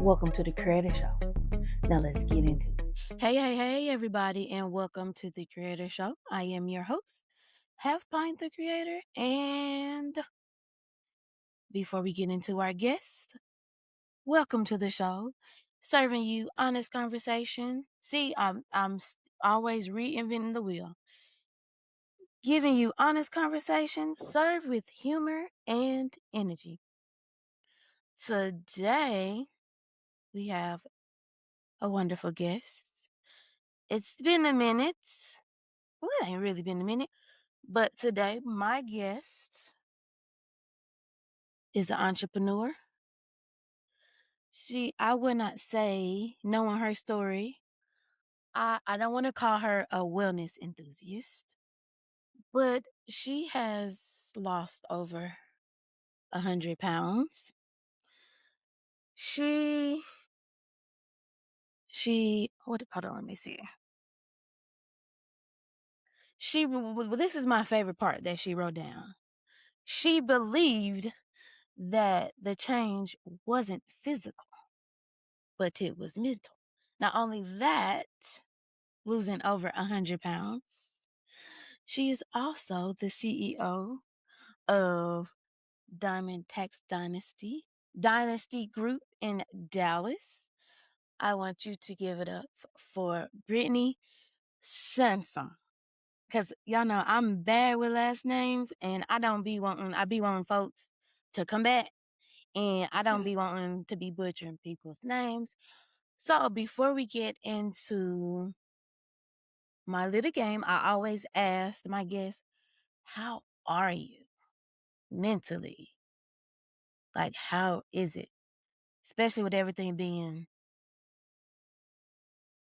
Welcome to the Creator Show. Now let's get into it. Hey, everybody, and welcome to the Creator Show. I am your host, Half Pint the Creator. And before we get into our guest, welcome to the show, serving you honest conversation. See, always reinventing the wheel, giving you honest conversation, served with humor and energy. Today, we have a wonderful guest. It's been a minute. Well, it ain't really been a minute. But today, my guest is an entrepreneur. I would not say, knowing her story, I don't want to call her a wellness enthusiast, but she has lost over 100 pounds. Hold on, let me see. This is my favorite part that she wrote down. She believed that the change wasn't physical, but it was mental. Not only that, losing over 100 pounds, she is also the CEO of Diamond Tax Dynasty Group in Dallas. I want you to give it up for Brittany Sansom. Cause y'all know I'm bad with last names and I be wanting folks to come back and I don't be wanting to be butchering people's names. So before we get into my little game, I always ask my guests, how are you mentally? Like, how is it? Especially with everything being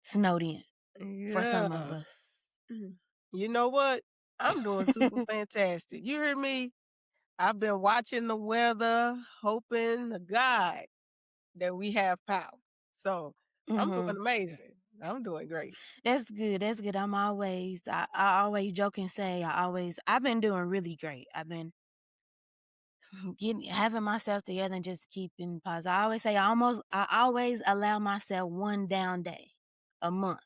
snowed in for some of Yeah. us. You know what? I'm doing super fantastic. You hear me? I've been watching the weather, hoping to God that we have power. So I'm doing amazing. I'm doing great. That's good. That's good. I always joke and say, I've been doing really great. I've been having myself together and just keeping positive. I always say, I always allow myself one down day a month.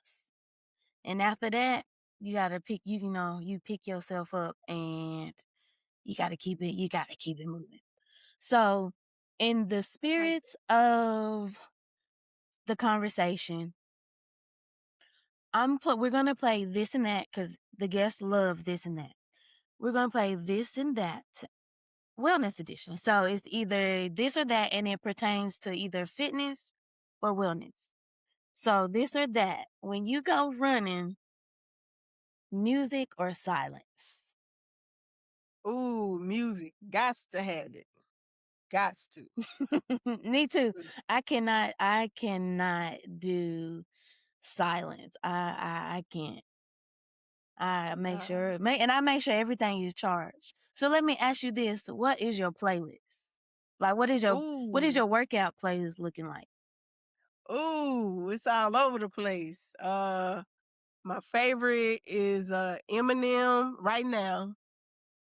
And after that, you gotta you pick yourself up and you gotta keep it moving. So in the spirits of the conversation, we're gonna play this and that because the guests love this and that. We're gonna play this and that wellness edition. So it's either this or that, and it pertains to either fitness or wellness. So this or that. When you go running, music or silence? Ooh, music. Gots to have it. Gots to. Me too. I cannot do silence. I can't. I make Nah. sure, and I make sure everything is charged. So let me ask you this: what is your playlist? Like, what is Ooh. your workout playlist looking like? Ooh, it's all over the place. My favorite is Eminem right now.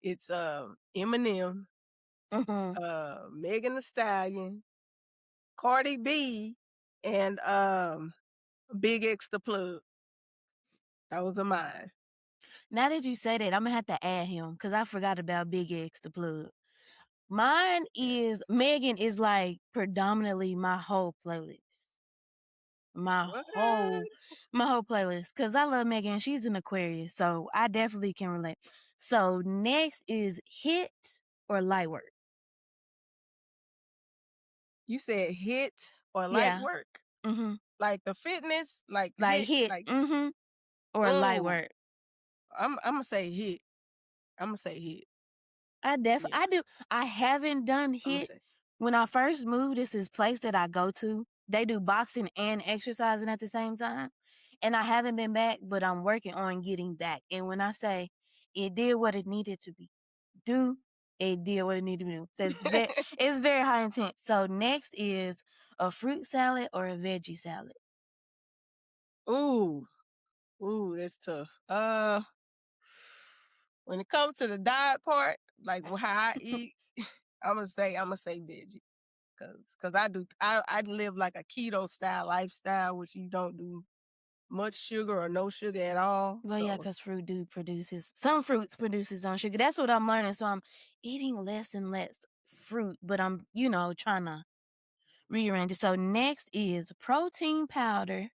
It's Eminem, Mm-hmm. Megan Thee Stallion, Cardi B, and Big X the Plug. Those are mine. Now that you say that, I'm gonna have to add him because I forgot about Big X the plug. Mine Yeah. is Megan is like predominantly my whole playlist. My What? whole my whole playlist. Cause I love Megan. She's an Aquarius. So I definitely can relate. So next is hit or light work. You said hit or light Yeah. work? Mm-hmm. Like the fitness, like Like hit, hit. like Mm-hmm. Or light oh, work. I'm gonna say hit. I'm gonna say hit. Yeah, I do. I haven't done I'm gonna hit. say. When I first moved, this is place that I go to. They do boxing and exercising at the same time. And I haven't been back, but I'm working on getting back. And when I say it did what it needed to be do, it did what it needed to do. So it's very high intent. So next is a fruit salad or a veggie salad. Ooh, ooh, that's tough. When it comes to the diet part, like how I eat, I'm gonna say veggie. Cause I live like a keto style lifestyle, which you don't do much sugar or no sugar at all. Well, yeah, So because some fruits produce its own sugar. That's what I'm learning. So I'm eating less and less fruit, but I'm, trying to rearrange it. So next is protein powder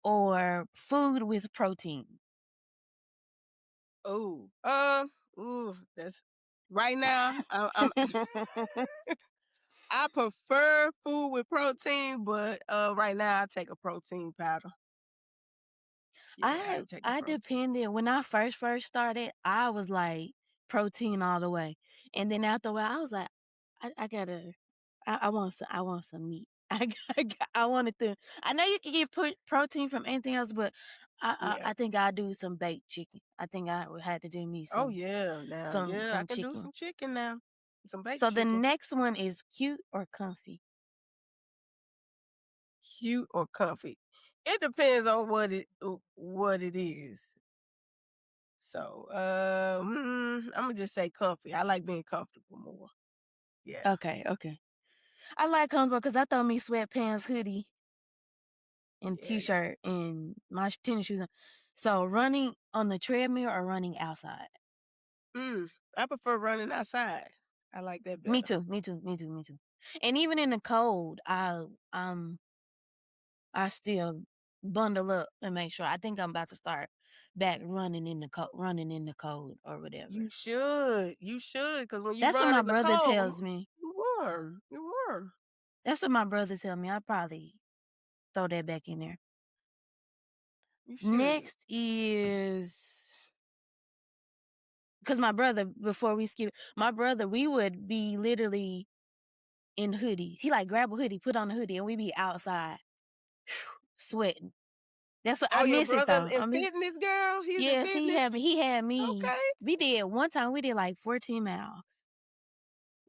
or food with protein. ooh, that's right now. I prefer food with protein, but right now I take a protein powder. Yeah, I take a I protein. depended when I first started. I was like protein all the way, and then after a while, I was like, I gotta, I want some meat. I wanted to. I know you can get protein from anything else, but Yeah. I think I'll do some baked chicken. I think I would have to do me Oh some yeah, now yeah, I can do chicken. some chicken now, some baked So the chicken. next one is cute or comfy. Cute or comfy? It depends on what it is. So I'm gonna just say comfy. I like being comfortable more. Yeah. Okay. I like comfortable because I throw me sweatpants, hoodie, and Yeah. t-shirt and my tennis shoes on. So running on the treadmill or running outside. I prefer running outside. I like that Me better. too. And even in the cold, I still bundle up and make sure. I think I'm about to start back running in the cold or whatever. You should. You should, because when you That's what run my in the brother cold, tells me. you warm. You warm. That's what my brother tells me. I probably throw that back in there. You should. Next is because my brother, before we skip, we would be literally in hoodies. He like grab a hoodie, put on a hoodie, and we be outside sweating. That's what Oh, I your miss it brother though. is fitness, girl. He's in Yes, fitness. he had me. Okay. We did one time. We did like 14 miles,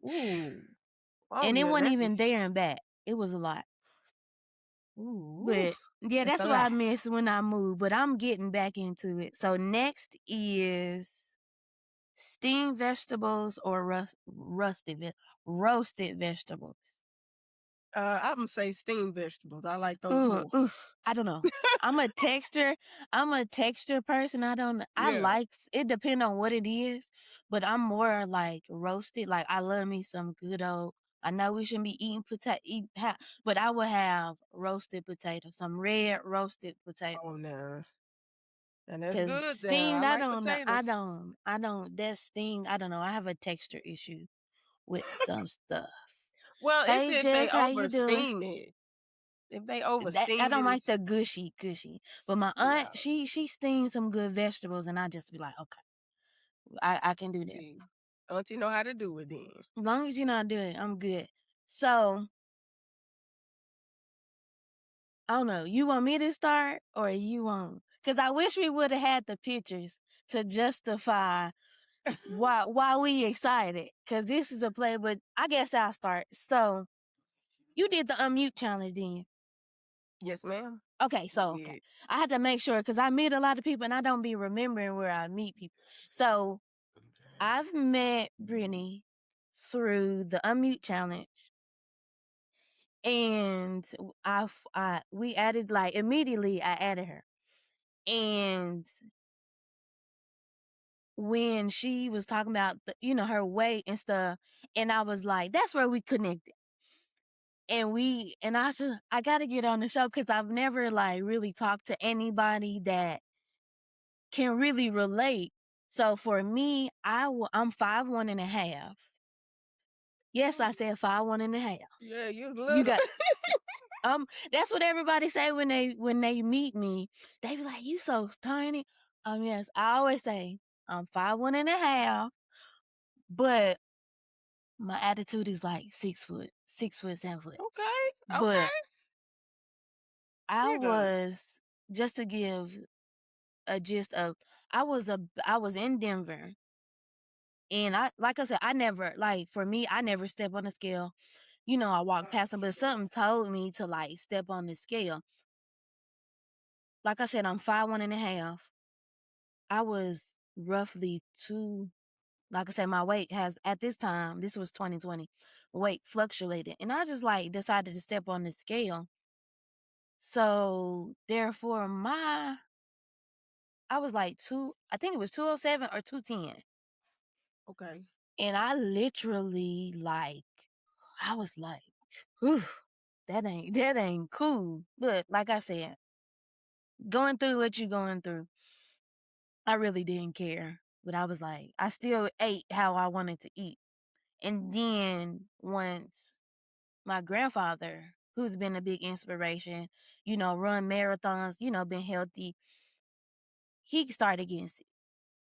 Ooh. Oh and it yeah, wasn't that's even there and back. It was a lot. ooh. But yeah, That's that's a what I lot. miss when I moved. But I'm getting back into it. So next is steamed vegetables or roasted vegetables. I'm gonna say steamed vegetables. I like those Ooh, more. I don't know. I'm a texture. I'm a texture person. I Yeah. like it. Depend on what it is, but I'm more like roasted. Like I love me some good old. I know we shouldn't be eating but I would have roasted potatoes, some red roasted potatoes. Oh no. And that's Cause good there. I steamed, like potatoes. that steamed. I don't know. I have a texture issue with some stuff. Well, it's Hey if they Jess, how you over doing? steam it. If they over That I steam don't it, like it's the gushy. But my aunt, yeah. she steams some good vegetables, and I just be like, okay, I can do that. See, auntie know how to do it then. As long as you know how to do it, I'm good. So I don't know. You want me to start or you want? Because I wish we would have had the pictures to justify why we excited. Because this is a play, but I guess I'll start. So you did the unmute challenge, didn't you? Yes, ma'am. Okay, Yeah. I had to make sure because I meet a lot of people and I don't be remembering where I meet people. So I've met Brittany through the unmute challenge, and we added like immediately. I added her, and when she was talking about her weight and stuff, and I was like, that's where we connected. And I got to get on the show because I've never like really talked to anybody that can really relate. So for me, I'm 5'1.5". Yes, I said 5'1.5". Yeah, you You little. got that's what everybody say when they meet me. They be like, "You so tiny." Yes, I always say I'm 5'1.5", but my attitude is like 6 foot, 6 foot, 7 foot. Okay. But Okay. I You know. was just to give a gist of I was in Denver. And like I said, I never, like, for me, I never step on the scale. I walk past them, but something told me to, like, step on the scale. Like I said, I'm 5'1.5". I was roughly like I said, my weight has, at this time, this was 2020, weight fluctuated. And I just like decided to step on the scale. So therefore I was like I think it was 207 or 210. Okay. And I literally I was like, whew, that ain't cool. But like I said, going through what you're going through, I really didn't care. But I was like, I still ate how I wanted to eat. And then once my grandfather, who's been a big inspiration, run marathons, been healthy, he started getting sick.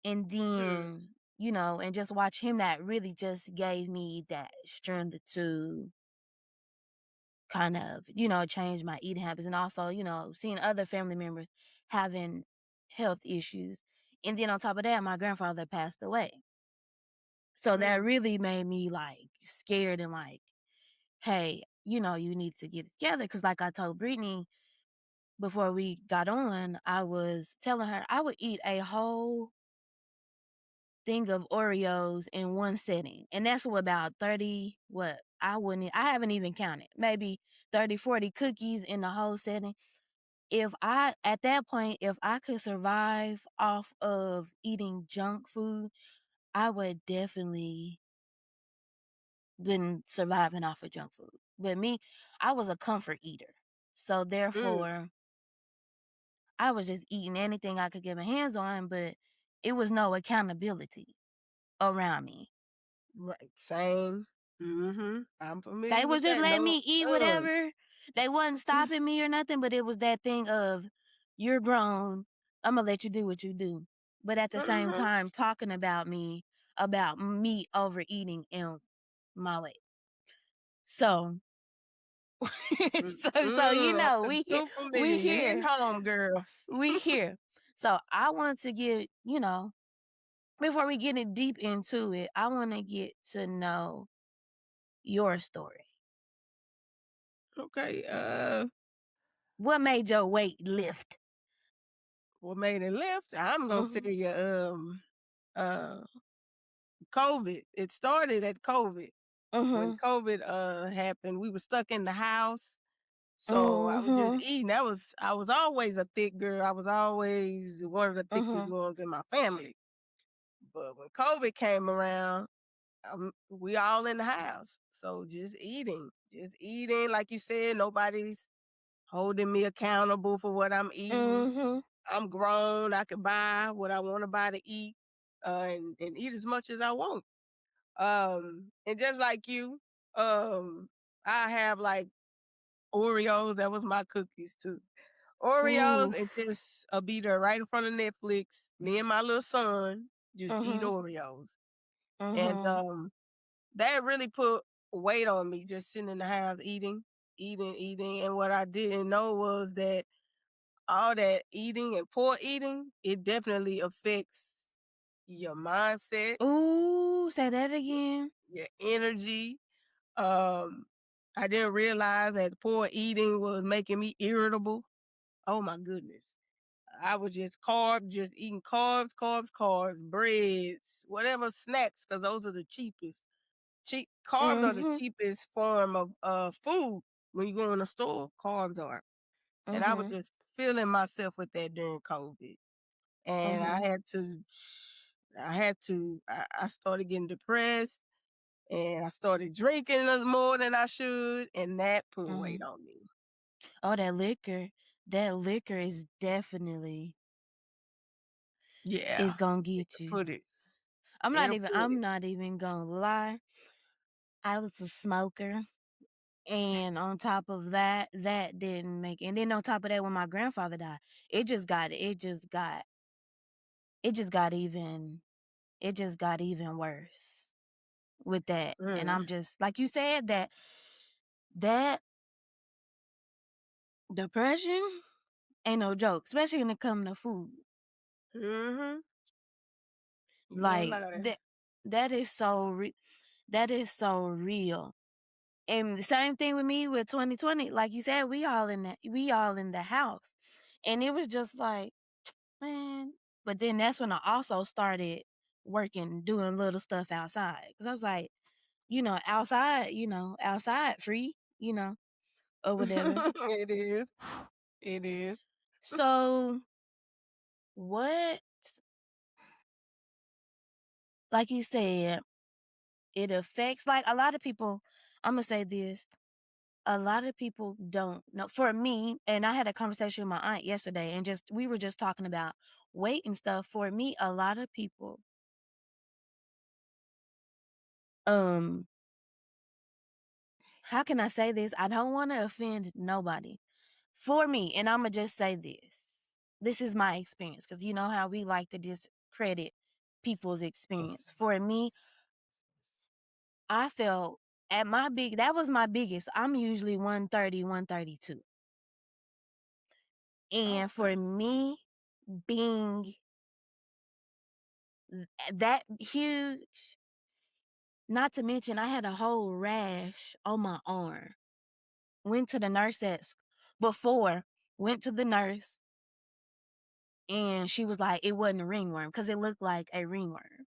And then, and just watch him, that really just gave me that strength to kind of, change my eating habits. And also, seeing other family members having health issues. And then on top of that, my grandfather passed away. So that really made me like scared and like, hey, you need to get it together. Cause like I told Brittany before we got on, I was telling her I would eat a whole thing of Oreos in one setting. And that's what, about 30, I haven't even counted, maybe 30, 40 cookies in the whole setting. At that point, if I could survive off of eating junk food, I would definitely been surviving off of junk food. But me, I was a comfort eater. So therefore, I was just eating anything I could get my hands on, but it was no accountability around me. Right. Same. I'm familiar They was with just that. letting No, me eat none. whatever. They wasn't stopping me or nothing, but it was that thing of, you're grown, I'm gonna let you do what you do. But at the same time, talking about me overeating and my weight. So, so That's we here, too we familiar. Hit here, home, girl. we here. So I want to get, before we get it deep into it, I want to get to know your story. Okay. What made your weight lift? What made it lift? I'm gonna tell you. Uh, COVID. It started at COVID. When Mhm. COVID happened, we were stuck in the house. So I was just Mhm. eating. I was always a thick girl. I was always one of the thickest Mhm. ones in my family. But when COVID came around, we all in the house. So just eating. Like you said, nobody's holding me accountable for what I'm eating. Mhm. I'm grown. I can buy what I want to buy to eat, and eat as much as I want. And just like you, I have like Oreos. That was my cookies too. Ooh. Oreos and just a be there right in front of Netflix. Me and my little son just eat Mhm. Oreos. And Mhm. that really put weight on me, just sitting in the house eating. And what I didn't know was that all that eating and poor eating, it definitely affects your mindset, Ooh, say that again. your energy. Um, I didn't realize that poor eating was making me irritable. Oh my goodness. I was just eating carbs, breads, whatever snacks, because those are the cheapest. Carbs are the Mhm. cheapest form of food when you go in the store. Carbs are, and I was Mhm. just feeling myself with that during COVID, and Mhm. I started getting depressed, and I started drinking a little more than I should, and that put weight Mhm. on me. Oh, that liquor is definitely Yeah, is gonna get you. put it. I'm not It'll even. put I'm it. not even gonna lie. I was a smoker. And on top of that, that didn't make it. And then on top of that, when my grandfather died, it just got even worse with that. And Mm. I'm just, like you said, that depression ain't no joke, especially when it comes to food. Mhm. You ain't Like lying. that is that is so real. And the same thing with me with 2020. Like you said, we all in the house. And it was just like, man. But then that's when I also started working, doing little stuff outside. Cause I was like, outside free, or whatever. It is. It is. So what, like you said, it affects, like, a lot of people, I'm gonna say this, a lot of people don't know. For me, and I had a conversation with my aunt yesterday, and we were just talking about weight and stuff. For me, a lot of people, how can I say this? I don't want to offend nobody. For me, and I'm gonna just say this. This is my experience, because you know how we like to discredit people's experience. For me, I felt that was my biggest. I'm usually 130, 132. And for Okay. me, being that huge, not to mention I had a whole rash on my arm. Went to the nurse went to the nurse, and she was like, it wasn't a ringworm, because it looked like a ringworm.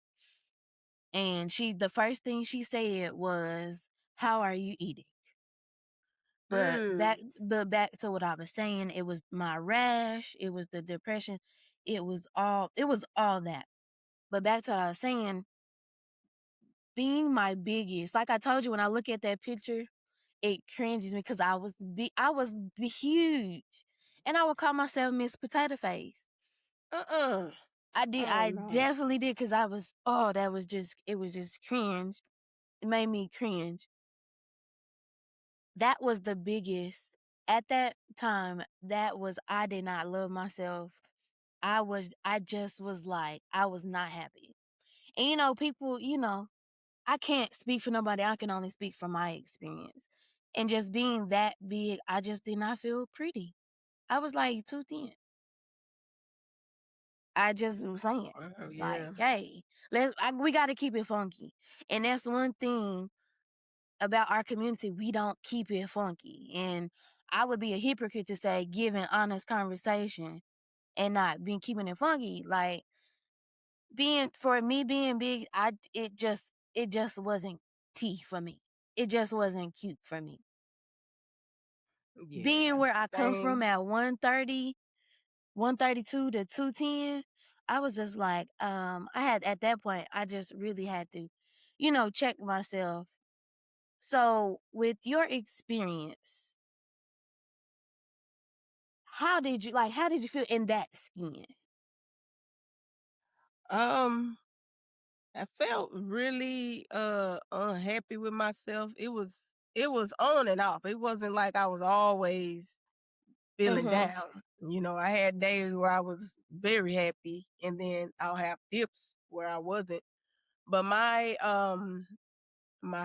And the first thing she said was, how are you eating? But back to what I was saying, it was my rash, it was the depression, it was all that. But back to what I was saying, being my biggest, like I told you, when I look at that picture, it cringes me, because I was huge, and I would call myself Miss Potato Face. I did. Oh, I no. definitely did, because it was just cringe. It made me cringe. That was the biggest. At that time, I did not love myself. I just was like, I was not happy. And people, I can't speak for nobody. I can only speak from my experience. And just being that big, I just did not feel pretty. I was like 210. I just was saying, Oh, like, yeah. hey, we got to keep it funky. And that's one thing about our community. We don't keep it funky. And I would be a hypocrite to say giving honest conversation and not keeping it funky. Like, being big, it just wasn't tea for me. It just wasn't cute for me. Being Yeah. where I come from Same. at 130, 132 to 210, I was just like, at that point, I just really had to, check myself. So with your experience, how did you feel in that skin? Um, I felt really unhappy with myself. It was on and off. It wasn't like I was always feeling Mhm. down. I had days where I was very happy, and then I'll have dips where I wasn't. But my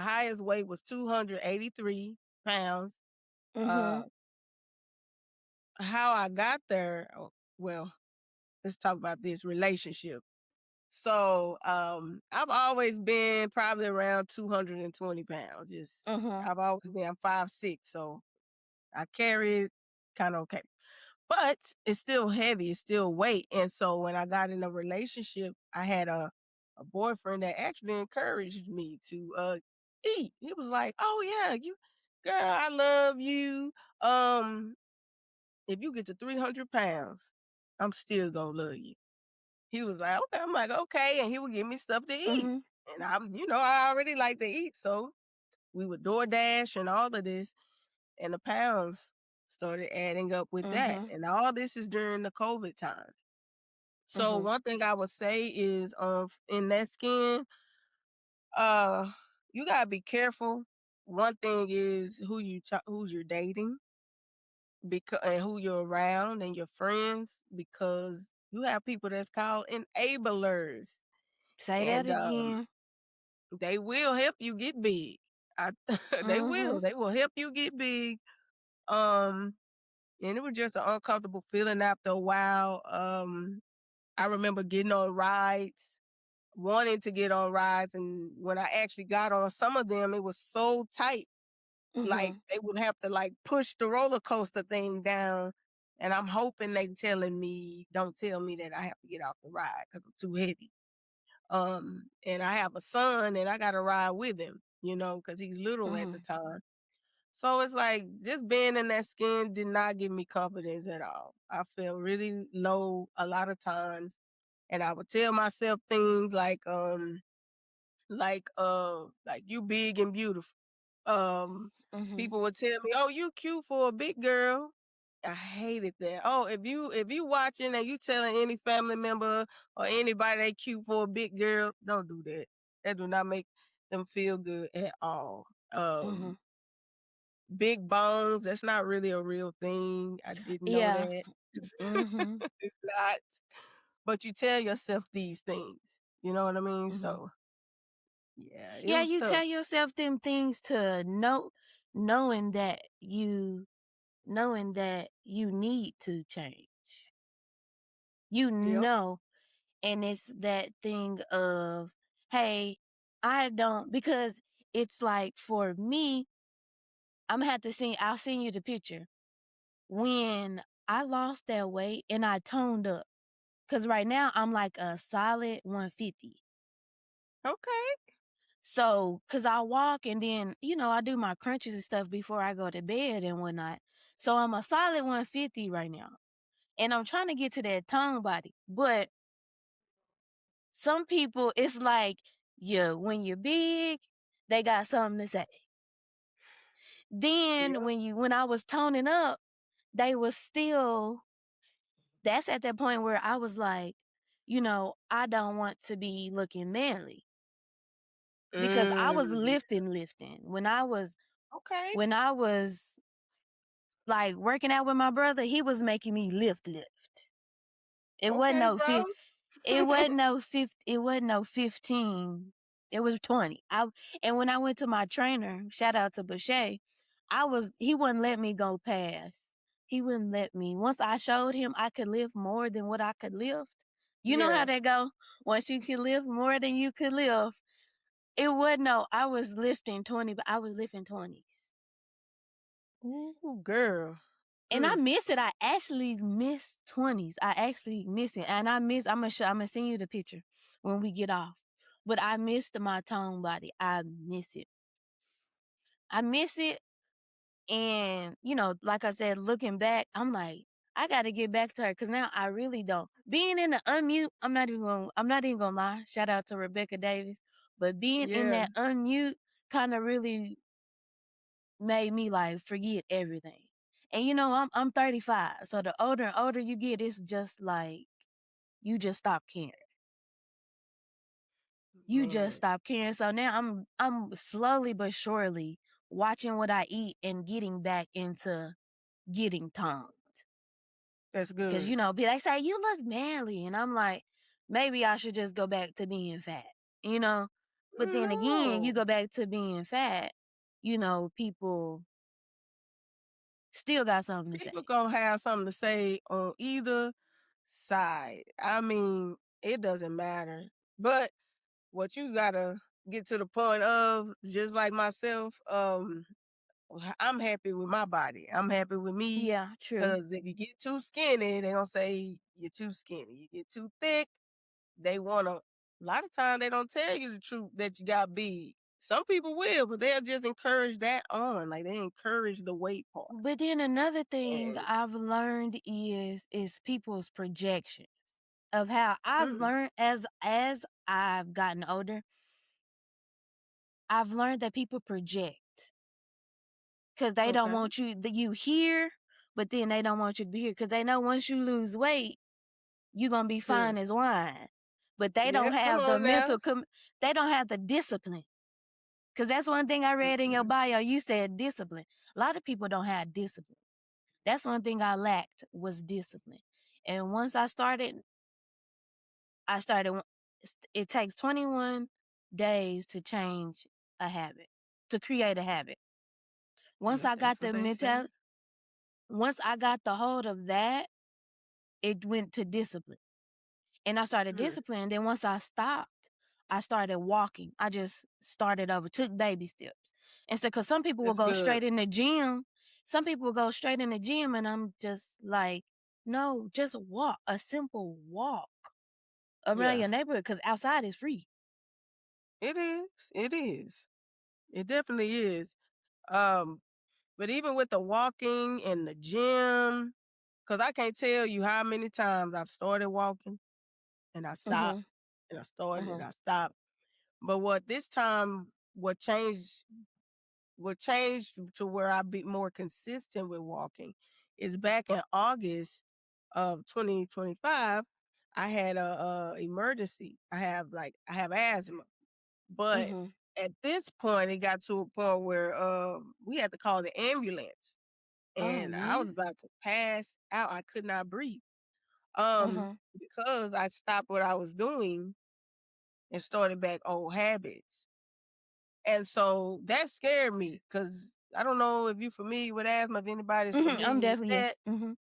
highest weight was 283 pounds. Uh Mhm. how I got there, well, let's talk about this relationship. So I've always been probably around 220 pounds. Mhm. I've always been, I'm 5'6", so I carry it kind of okay. But it's still heavy, it's still weight. And so when I got in a relationship, I had a boyfriend that actually encouraged me to eat. He was like, "Oh yeah, girl, I love you. Um, if you get to 300 pounds, I'm still gonna love you." He was like, "Okay." I'm like, "Okay." And he would give me stuff to eat. Mhm. And I already like to eat. So we would DoorDash and all of this. And the pounds started adding up with that. Mhm. And all this is during the COVID time. So Mhm. one thing I would say is, in that skin, uh, you gotta be careful. One thing is who you're dating, because and who you're around and your friends, because you have people that's called enablers, Say that and again. they will help you get big. I, they will. Mhm. They will help you get big. Um, and it was just an uncomfortable feeling after a while. I remember getting on rides, wanting to get on rides, and when I actually got on some of them, it was so tight, like Mhm. they would have to like push the roller coaster thing down. And I'm hoping they telling me, don't tell me that I have to get off the ride because I'm too heavy. And I have a son and I got to ride with him, because he's little at the time. So it's like just being in that skin did not give me confidence at all. I felt really low a lot of times. And I would tell myself things like you big and beautiful. People would tell me, "Oh, you cute for a big girl." I hated that. Oh, if you watching and you telling any family member or anybody they cute for a big girl, don't do that. That do not make them feel good at all. Big bones, that's not really a real thing. I didn't know Yeah. that. It's not. But you tell yourself these things. You know what I mean? So yeah, it Yeah, was you tough. tell yourself them things to knowing that you need to change. You Yep. know, and it's that thing of, hey, I don't, because it's like for me, I'll send you the picture. When I lost that weight and I toned up, because right now I'm like a solid 150. Okay. So, because I walk and then, I do my crunches and stuff before I go to bed and whatnot. So I'm a solid 150 right now. And I'm trying to get to that tongue body. But some people, it's like, yeah, when you're big, they got something to say. Then Yep. when I was toning up, they was still, that's at that point where I was like, I don't want to be looking manly. Because I was Yeah. lifting. When I was Okay. like working out with my brother, he was making me lift. It wasn't Okay, no bro. it wasn't no 50, it wasn't no 15. It was 20. And when I went to my trainer, shout out to Boucher, he wouldn't let me go past. He wouldn't let me. Once I showed him I could lift more than what I could lift. You know how Yeah. that go? Once you can lift more than you could lift. I was lifting 20, but I was lifting 20s. Ooh, girl. And I miss it. I actually miss 20s. I actually miss it. And I'm gonna send you the picture when we get off. But I missed my tone body. I miss it. I miss it. And, like I said, looking back, I'm like, I gotta get back to her because now I really don't. Being in the unmute, I'm not even gonna lie. Shout out to Rebecca Davis. But being in Yeah. that unmute kind of really made me like forget everything. And I'm 35, so the older and older you get, it's just like you just stop caring. You just Man, stop caring. So now I'm slowly but surely watching what I eat and getting back into getting toned. that's Because good. they say you look manly, and I'm like, maybe I should just go back to being fat. You know, but then again, you No. go back to being fat. People still got something to say. People gonna have something to say on either side. I mean, it doesn't matter. But what you gotta get to the point of, just like myself, I'm happy with my body. I'm happy with me. Yeah, true. Because if you get too skinny, they gonna say you're too skinny. You get too thick, they wanna. A lot of times they don't tell you the truth that you got big. Some people will, but they'll just encourage that on. Like they encourage the weight part. But then another thing And I've learned is people's projections of how I've mm, learned as I've gotten older. I've learned that people project because they don't okay, want you here, but then they don't want you to be here because they know once you lose weight, you're gonna be yeah, fine as wine. But they don't yeah. Come have the on now. they don't have the discipline. Because that's one thing I read in your Mm-mm. bio. You said discipline. A lot of people don't have discipline. That's one thing I lacked was discipline. And once I started, it takes 21 days to change a habit, to create a habit. Once Yep, I got that's what the they say. mentality, once I got the hold of that, it went to discipline. And I started Mm, discipline. Then once I stopped, I started walking. I just started over, took baby steps. And so, because some people will that's go good. straight in the gym, some people will go straight in the gym, and I'm just like, no, just walk, a simple walk. around Yeah, your neighborhood because outside is free. it is. It is. It definitely is. Um, but even with the walking and the gym, because I can't tell you how many times I've started walking and I stopped Mhm. and I started and Mhm. I stopped. But what this time, what changed to where I be more consistent with walking is back in August of 2025, I had a emergency. I have asthma, but Mhm. at this point, it got to a point where we had to call the ambulance, Oh and I was man. about to pass out. I could not breathe. Mhm. Because I stopped what I was doing and started back old habits. And so that scared me because I don't know if you're familiar with asthma, if anybody's Mhm. I'm familiar with definitely that. yes. Mhm.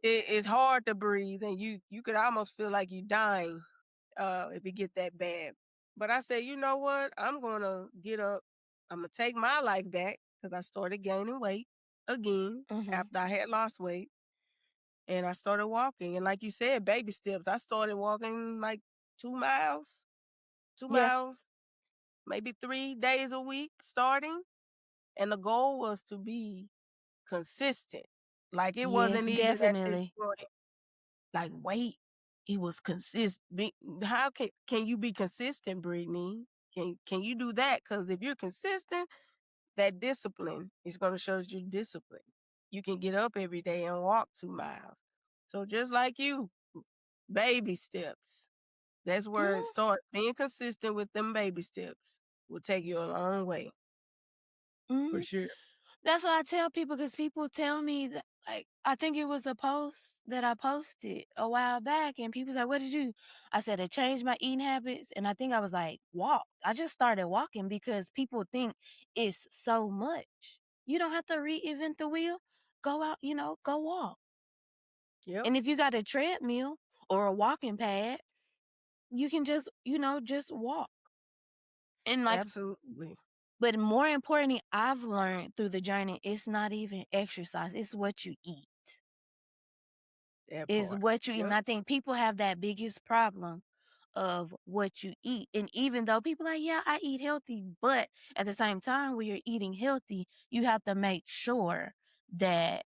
It's hard to breathe and you could almost feel like you're dying if it get that bad. But I said, you know what? I'm gonna get up. I'm gonna take my life back because I started gaining weight again Mhm. after I had lost weight. And I started walking. And like you said, baby steps. I started walking like 2 miles, two Yeah. miles, maybe 3 days a week starting. And the goal was to be consistent. Like it Yes, wasn't even at this definitely. point, like, wait, it was consistent. How can you be consistent, Brittany? Can you do that? Because if you're consistent, that discipline is going to show that you're disciplined. You can get up every day and walk 2 miles. So just like you, baby steps. That's where it Mhm. starts. Being consistent with them baby steps will take you a long way for Mhm. sure. That's what I tell people because people tell me that, like, I think it was a post that I posted a while back, and people say, "What did you?" I said, "I changed my eating habits," and I think I was like, "Walk." I just started walking because people think it's so much. You don't have to reinvent the wheel. Go out, go walk. Yep, And if you got a treadmill or a walking pad, you can just walk. And like, absolutely. but more importantly, I've learned through the journey, it's not even exercise, it's what you eat. That Is part. what you eat. And Yep. I think people have that biggest problem of what you eat. And even though people are like, yeah, I eat healthy, but at the same time, when you're eating healthy, you have to make sure that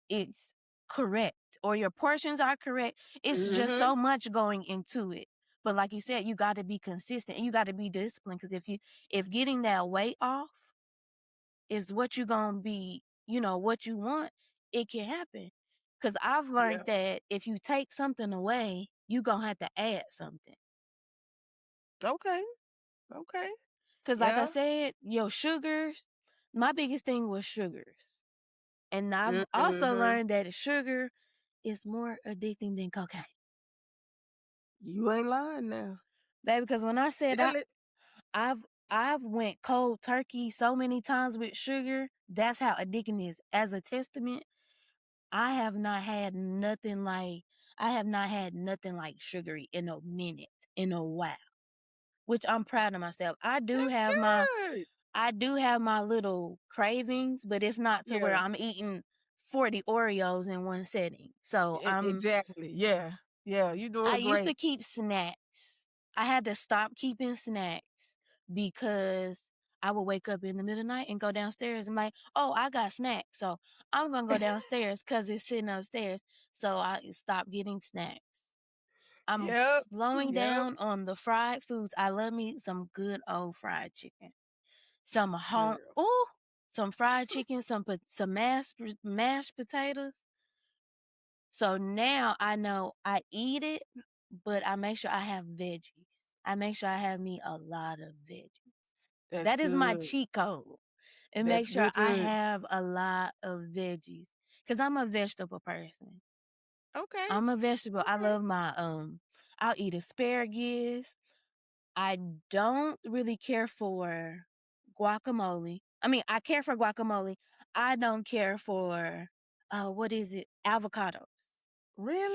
it's correct or your portions are correct. It's just Mm-hmm. so much going into it. But like you said, you got to be consistent and you got to be disciplined because if getting that weight off is what you're going to be, what you want, it can happen. Because I've learned Yeah. that if you take something away, you're going to have to add something. Okay. Okay. Because like I Yeah. said, your sugars, my biggest thing was sugars. And I've also Mm-hmm. learned that sugar is more addicting than cocaine. You ain't lying now. Baby, because when I said Tell it. I've went cold turkey so many times with sugar, that's how addicting it is. As a testament, I have not had nothing like sugary in a minute, in a while, which I'm proud of myself. That's good. I do have my little cravings, but it's not to where Yeah. I'm eating 40 Oreos in one setting. So Exactly. Yeah. Yeah. You I doing used to great. keep snacks. I had to stop keeping snacks because I would wake up in the middle of the night and go downstairs and like, oh, I got snacks. So I'm going to go downstairs because it's sitting upstairs. So I stopped getting snacks. I'm Yep. slowing Yep. down on the fried foods. I love me some good old fried chicken. Some home, Girl. ooh, some fried chicken, some mashed potatoes. So now I know I eat it, but I make sure I have veggies. I make sure I have me a lot of veggies. That's That is my good. cheat code. And That's make sure I good. have a lot of veggies. Cause I'm a vegetable person. Okay. I'm a vegetable. I Okay. love I'll eat asparagus. I don't really care for guacamole. I mean, I care for guacamole. I don't care for what is it? Avocados.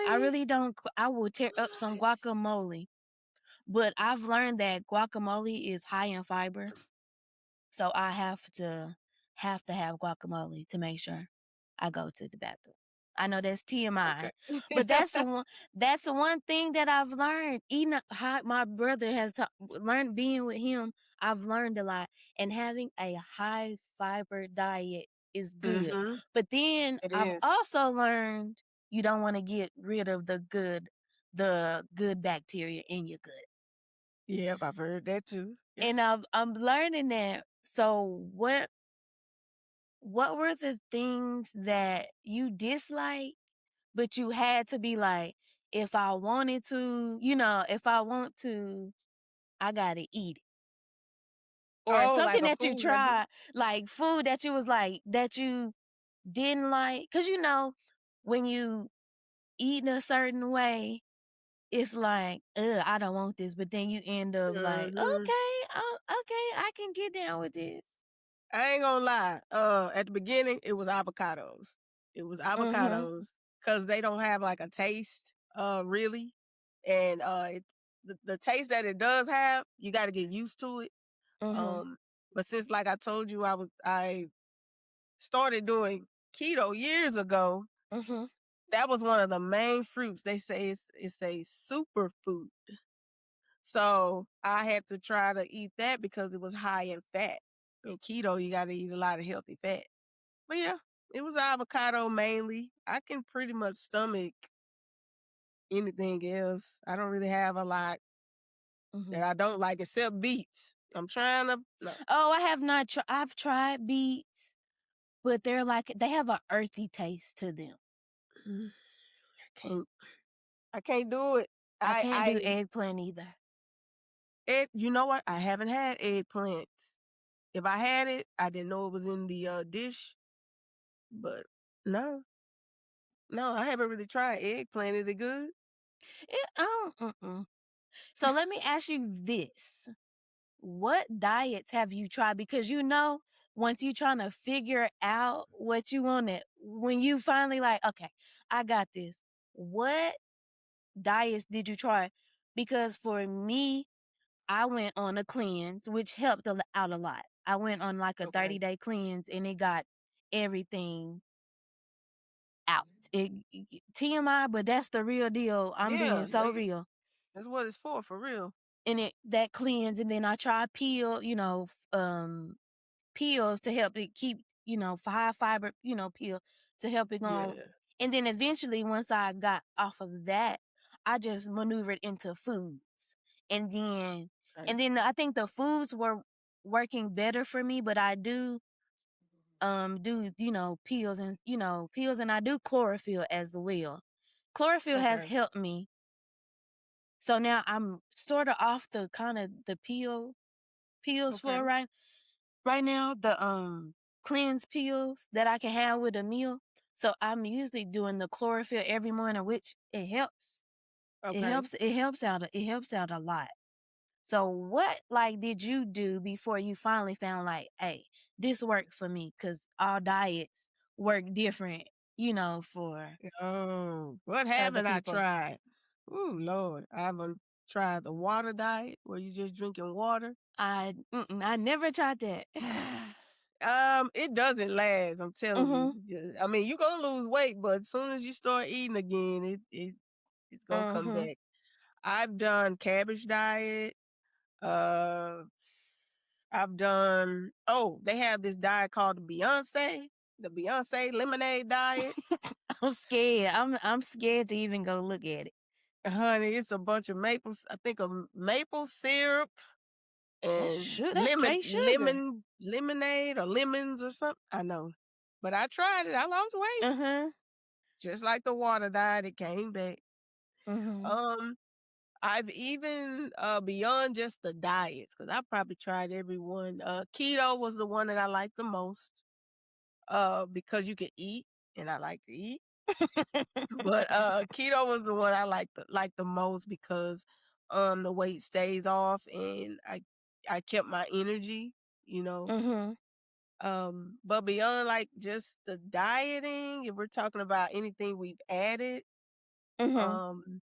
I Really? really don't. I will tear up some What? guacamole, but I've learned that guacamole is high in fiber, so I have to have guacamole to make sure I go to the bathroom. I know that's TMI, Okay. but that's the one thing that I've learned. Eating how my brother has learned being with him. I've learned a lot, and having a high fiber diet is good. Mm-hmm. But then It I've is. also learned you don't want to get rid of the good bacteria in your gut. Yep, I've heard that too. Yep. And I'm learning that. So what were the things that you disliked, but you had to be like, if I wanted to, if I want to, I gotta eat it. Or Oh, like something a that you food member. tried, like food that you was like, that you didn't like. Cause when you eat in a certain way, it's like, ugh, I don't want this. But then you end up like, Mm-hmm. okay, I can get down with this. I ain't gonna lie. At the beginning, it was avocados. It was Mm-hmm. avocados because they don't have like a taste, really. And the taste that it does have, you got to get used to it. Mm-hmm. But since, like I told you, I started doing keto years ago. Mm-hmm. That was one of the main fruits. They say it's a superfood. So I had to try to eat that because it was high in fat. In keto, you got to eat a lot of healthy fat. But yeah, it was avocado mainly. I can pretty much stomach anything else. I don't really have a lot Mm-hmm. that I don't like except beets. I'm trying to no. Oh, I have not. I've tried beets, but they have an earthy taste to them. Can't I can't do it. I can't do I eggplant either. you know what? I haven't had eggplants. If I had it, I didn't know it was in the dish. But no. No, I haven't really tried eggplant. Is it good? So let me ask you this: what diets have you tried? Because once you're trying to figure out what you want to, when you finally like, okay, I got this. What diets did you try? Because for me, I went on a cleanse, which helped out a lot. I went on like a Okay. 30-day cleanse, and it got everything out. TMI, but that's the real deal. I'm being Yeah, so real. that's what it's for real. And that cleanse, and then I tried pills to help it keep, for high fiber, pill to help it go on. Yeah. And then eventually, once I got off of that, I just maneuvered into foods. And then, Right. and then I think the foods were working better for me, but I do pills and I do chlorophyll as well. Chlorophyll has Okay. helped me. So now I'm sort of off the kind of the pills for Okay. right now, the cleanse pills that I can have with a meal. So I'm usually doing the chlorophyll every morning, which it helps. Okay. It helps out a lot. So what did you do before you finally found like, hey, this worked for me? Because all diets work different, for Oh, what other haven't I people. tried? Ooh, Lord. I haven't tried the water diet where you just drinking water. I never tried that. It doesn't last, I'm telling you. Mhm. I mean, you're gonna lose weight, but as soon as you start eating again, it's gonna come Mhm. back. I've done cabbage diet. Uh they have this diet called the Beyonce lemonade diet. I'm scared. I'm scared to even go look at it. Honey, it's a bunch of I think of maple syrup and That's straight sugar. lemonade or lemons or something. I know. But I tried it. I lost weight. Mhm. Just like the water diet, it came back. Mhm. Um, I've even beyond just the diets, because I probably tried every one. Keto was the one that I liked the most. Because you can eat and I like to eat. But keto was the one I liked the most because the weight stays off and I kept my energy, you know. Mhm. But beyond like just the dieting, if we're talking about anything we've added, Mhm. um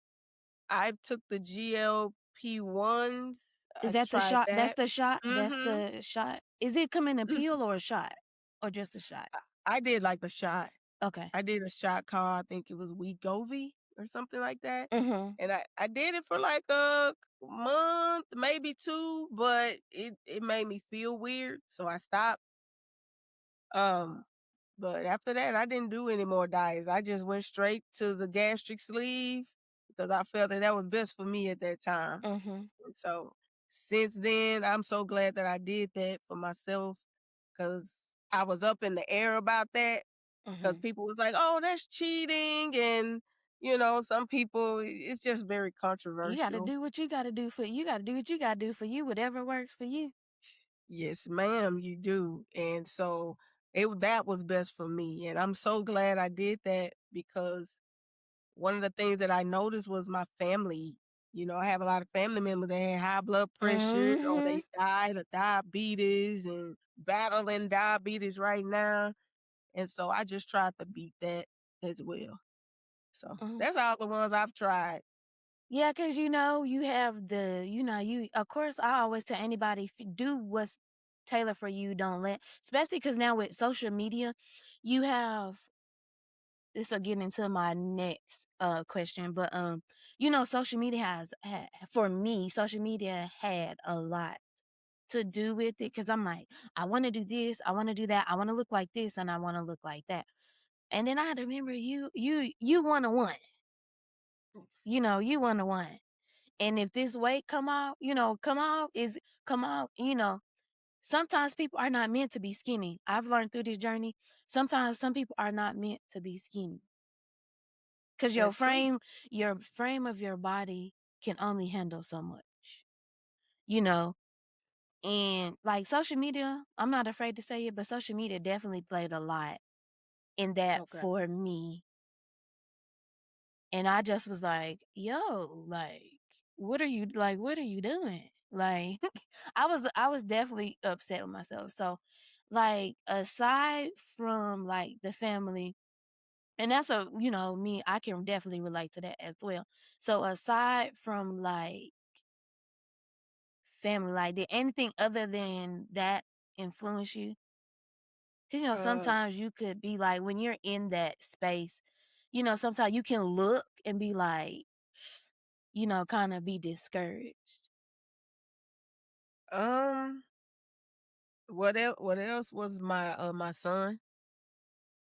I've took the GLP-1s. Is I that the tried shot? That's that. the shot. That's Mhm. the shot. Is it coming in a pill or a shot, or just a shot? I did like the shot. Okay. I did a shot called, I think it was Wegovy or something like that. Mhm. And I did it for like a month, maybe 2, but it made me feel weird, so I stopped. Um, but after that, I didn't do any more diets. I just went straight to the gastric sleeve because I felt that that was best for me at that time. Mhm. And so since then, I'm so glad that I did that for myself because I was up in the air about that because Mhm. people was like, "Oh, that's cheating," and some people it's just very You got to controversial. do what you got to do for you. Got to do what you got to do for you. Whatever works for you. Yes, ma'am, you do. And so that was best for me. And I'm so glad I did that because one of the things that I noticed was my family. I have a lot of family members that had high blood pressure or Mhm. they died of diabetes and battling diabetes right now. And so I just tried to beat that as well. So Mhm. that's all the ones I've tried. Yeah, cause you have you. Of course, I always tell anybody do what's tailored for you. Don't let, especially because now with social media, you have this will get into my next question, but social media for me, social media had a lot to do with it because I'm like, I want to do this, I want to do that, I want to look like this, and I want to look like that. And then I had to remember you one on one, you one on one. And if this weight come out, sometimes people are not meant to be skinny. I've learned through this journey, sometimes some people are not meant to be skinny. Cause That's true. your frame of your body can only handle so much, you know. And like social media, I'm not afraid to say it, but social media definitely played a lot in that Okay. for me. And I just was like, yo, like, what are you doing? Like, I was definitely upset with myself. So, like, aside from like the family, and that's me, I can definitely relate to that as well. So aside from like family, like, did anything other than that influence you? Because Uh, sometimes you could be like, when you're in that space, sometimes you can look and be like, kind of be discouraged. um, what else was my son?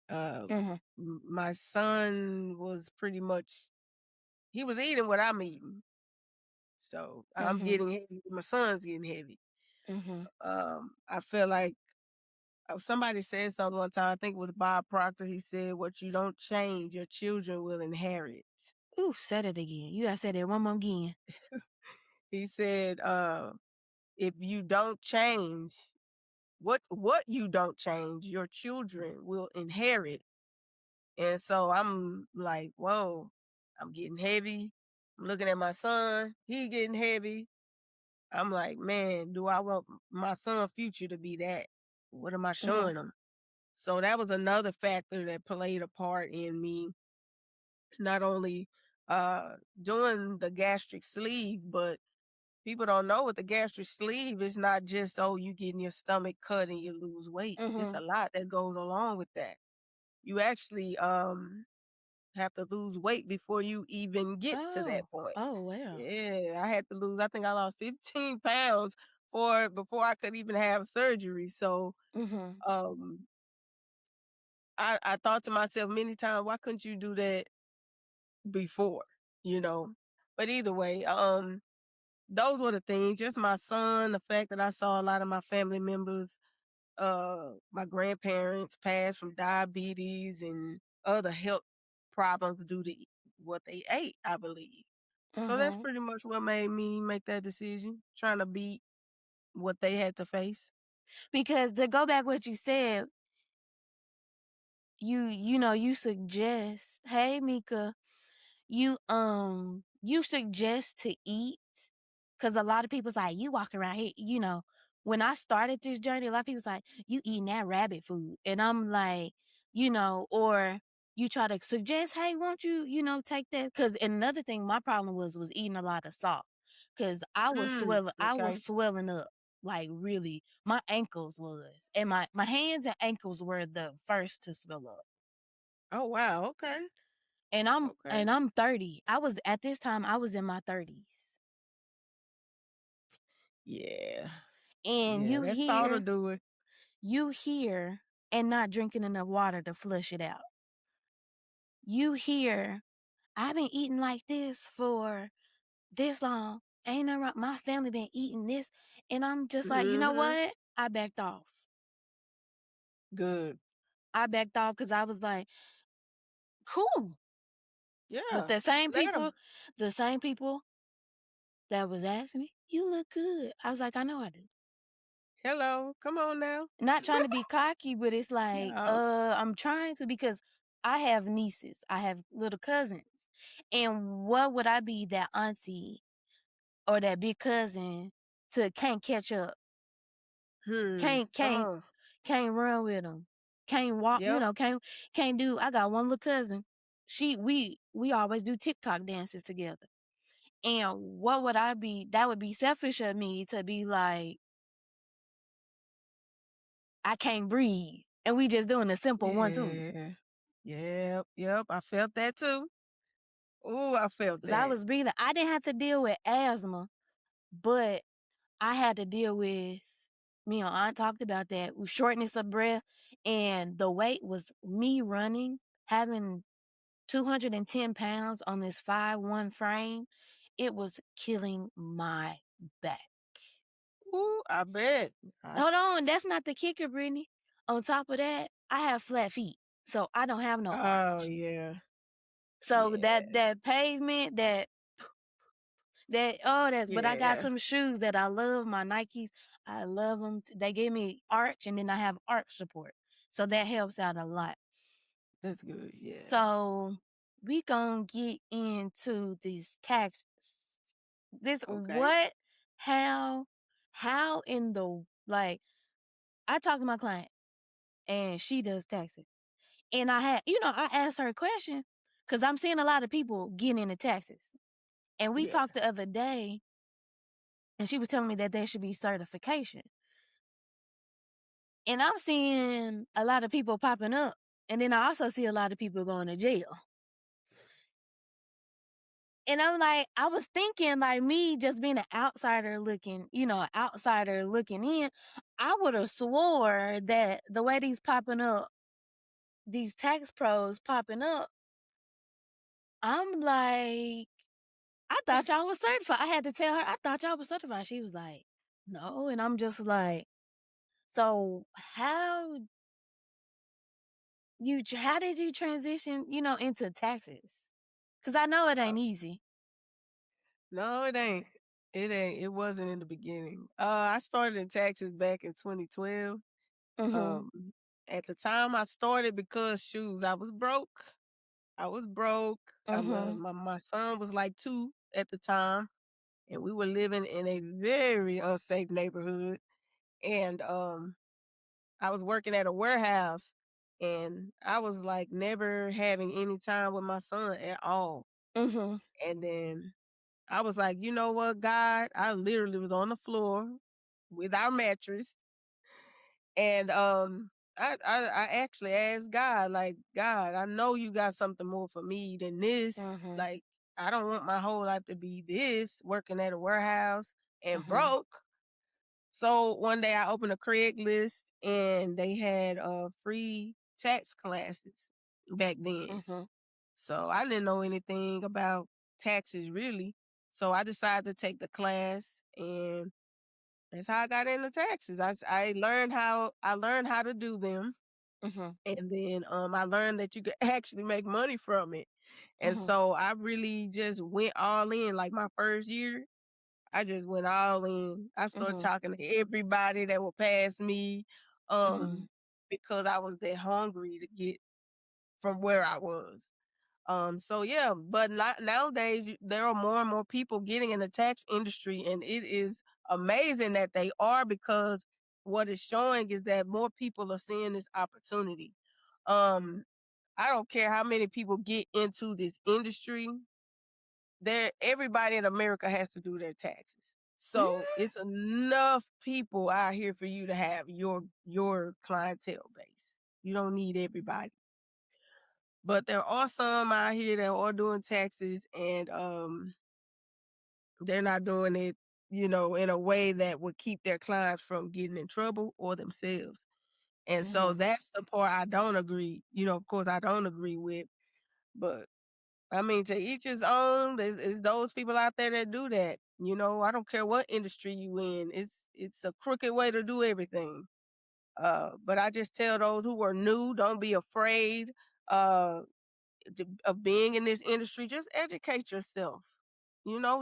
Uh, Mhm. my son was pretty much he was eating what I'm eating, so I'm Mhm. getting heavy. My son's getting heavy. Mhm. I feel like somebody said something one time. I think it was Bob Proctor. He said, "What you don't change, your children will inherit." Ooh, said it again. You gotta say that one more again. He said, "If you don't change, what you don't change, your children will inherit." And so I'm like, whoa, I'm getting heavy. I'm looking at my son, he getting heavy. I'm like, man, do I want my son's future to be that? What am I Mhm. showing him? So that was another factor that played a part in me not only doing the gastric sleeve, but people don't know with the gastric sleeve, it's not just, oh, you getting your stomach cut and you lose weight. It's a Mhm. lot that goes along with that. You actually have to lose weight before you even get to that Oh. point. Oh well. Yeah, I had to lose, I think I lost 15 pounds before I could even have surgery. So Mhm. um I thought to myself many times, why couldn't you do that before? You know? But either way, those were the things. Just my son, the fact that I saw a lot of my family members, my grandparents passed from diabetes and other health problems due to what they ate, I believe. So that's Mhm. pretty much what made me make that decision, trying to beat what they had to face. Because to go back what you said, you suggest, hey Mika, you suggest to eat, because a lot of people's like, you walk around here, when I started this journey, a lot of people's like, you eating that rabbit food, and I'm like, or you try to suggest, hey, won't you, take that? Because another thing, my problem was eating a lot of salt, because I was Okay. swelling up, like, really, my ankles was, and my hands and ankles were the first to swell up. Oh wow. Okay. And Okay. I'm 30. At this time I was in my 30s. Yeah. And Yeah. That's all to do it. you hear and not drinking enough water to flush it out. You hear, I've been eating like this for this long. Ain't nothing wrong. My family been eating this. And I'm just like, you know Mm-hmm. what? I backed off. Good. I backed off because I was like, cool. But Yeah. the same Let people, them. that was asking me, you look good. I was like, I know I do. Hello. Come on now. Not trying to be cocky, but it's like, No. I'm trying to, because I have nieces, I have little cousins. And what would I be, that auntie or that big cousin to can't catch up, can't Come can't on. can't run with them, can't walk, Yep. can't do. I got one little cousin. We always do TikTok dances together. And what would I be? That would be selfish of me to be like, I can't breathe, and we just doing a simple 1-2. Yeah. Yep. Yep. I felt that too. Ooh, I felt 'Cause I that. was breathing. I didn't have to deal with asthma, but I had to deal with, me and Aunt talked about that, with shortness of breath, and the weight was me running, having 210 pounds on this 5'1" frame. It was killing my back. Ooh, I bet. Hold on, that's not the kicker, Brittany. On top of that, I have flat feet, so I don't have no Oh arch. yeah. So Yeah. that pavement, but I got Yeah. some shoes that I love, my Nikes. I love them. They gave me arch, and then I have arch support, so that helps out a lot. That's good. Yeah. So we gonna get into these taxes. This Okay. what, how in the, like, I talk to my client and she does taxes, and I asked her a question because I'm seeing a lot of people getting into taxes, and we Yeah. talked the other day, and she was telling me that there should be certification. And I'm seeing a lot of people popping up. And then I also see a lot of people going to jail. And I'm like, I was thinking, like, me just being an outsider looking in, I would have swore that the way these popping up, these tax pros popping up, I'm like, I thought y'all was certified. I had to tell her, I thought y'all was certified. She was like, no. And I'm just like, so how did you transition, into taxes? Because I know it Uh, ain't easy. no, it ain't. It ain't. It wasn't in the beginning. I started in taxes back in 2012. Mm-hmm. Um, at the time I started because shoes, I was broke. I was broke. Mm-hmm. My son was like 2 at the time, and we were living in a very unsafe neighborhood. And I was working at a warehouse, and I was like never having any time with my son at all. Mm-hmm. And then I was like, you know what, God? I literally was on the floor with our mattress, and I actually asked God, like, God, I know you got something more for me than this. Mm-hmm. Like, I don't want my whole life to be this, working at a warehouse and Mm-hmm. broke. So one day I opened a Craigslist, and they had free tax classes back then. Mm-hmm. So I didn't know anything about taxes really. So I decided to take the class, and that's how I got into taxes. I learned how to do them, Mm-hmm. and then I learned that you could actually make money from it. And Mm-hmm. so I really just went all in. Like my first year, I just went all in. I started Mm-hmm. talking to everybody that would pass me, Mm-hmm. because I was that hungry to get from where I was. So yeah, but not, nowadays there are more and more people getting in the tax industry, and it is amazing that they are, because what it's showing is that more people are seeing this opportunity. Um, I don't care how many people get into this industry, everybody in America has to do their taxes. So it's enough people out here for you to have your clientele base. You don't need everybody. But there are some out here that are doing taxes, and they're not doing it, in a way that would keep their clients from getting in trouble or themselves. And so Mhm. that's the part I don't agree. Of course, I don't agree with. But I mean, to each his own. There's those people out there that do that. I don't care what industry you in. It's a crooked way to do everything. But I just tell those who are new, don't be afraid uh, of being in this industry. Just educate yourself.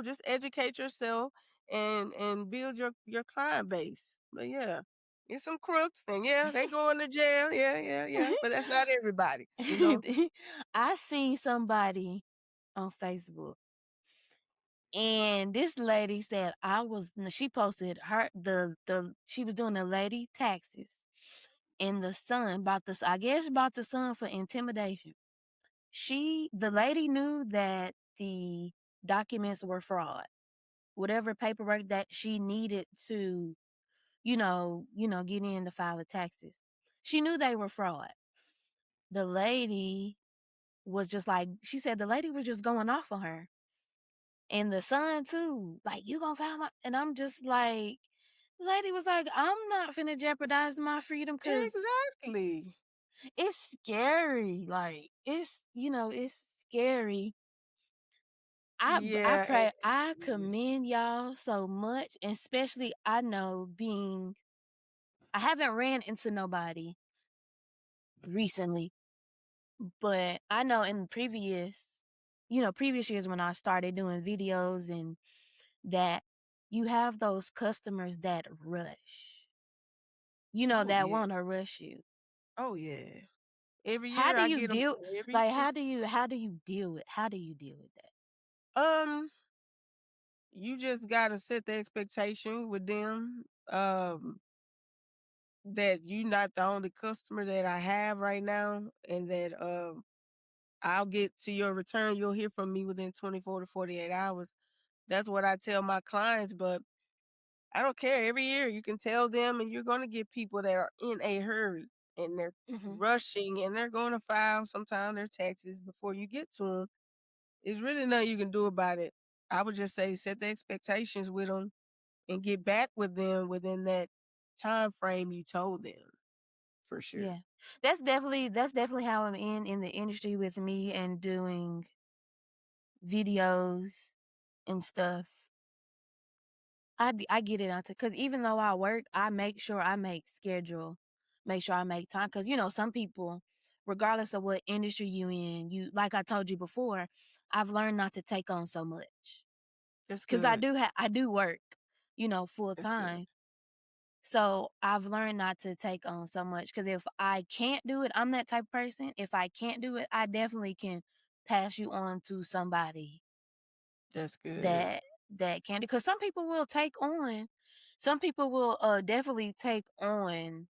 Just educate yourself and build your client base. But yeah, it's some crooks, and yeah, they going to jail. Yeah, yeah, yeah. But that's not everybody. I seen somebody on Facebook, and this lady said she posted she was doing the lady taxes in the Sun, I guess about the Sun for intimidation. The lady knew that the documents were fraud. Whatever paperwork that she needed to, get in to file the taxes. She knew they were fraud. The lady was just like, she said the lady was just going off on her. And the Sun too, like, you gonna file my, and I'm just like, the lady was like, I'm not finna jeopardize my freedom because Exactly. it's scary. Like, it's scary. I Yeah. pray, I commend y'all so much, and especially I know I haven't ran into nobody recently, but I know in previous years when I started doing videos and that, you have those customers that rush, Oh that yeah. want to rush you. Oh yeah. Every How year do I you get them. deal, Every like, year. how do you deal with that? Um, you just gotta set the expectation with them. That you not the only customer that I have right now, and that I'll get to your return. You'll hear from me within 24 to 48 hours. That's what I tell my clients. But I don't care. Every year you can tell them, and you're going to get people that are in a hurry, and they're Mhm. rushing, and they're going to file sometime their taxes before you get to them. There's really nothing you can do about it. I would just say set the expectations with them and get back with them within that time frame you told them, for sure. Yeah. That's definitely how I'm in the industry with me and doing videos and stuff. I get it onto, because even though I work, I make sure I make sure I make time, because some people, regardless of what industry you in, like I told you before, I've learned not to take on so much, That's because good. I do work, full That's good. time. So I've learned not to take on so much, because if I can't do it, I'm that type of person. If I can't do it, I definitely can pass you on to somebody That's good. that can, because some people will definitely take on,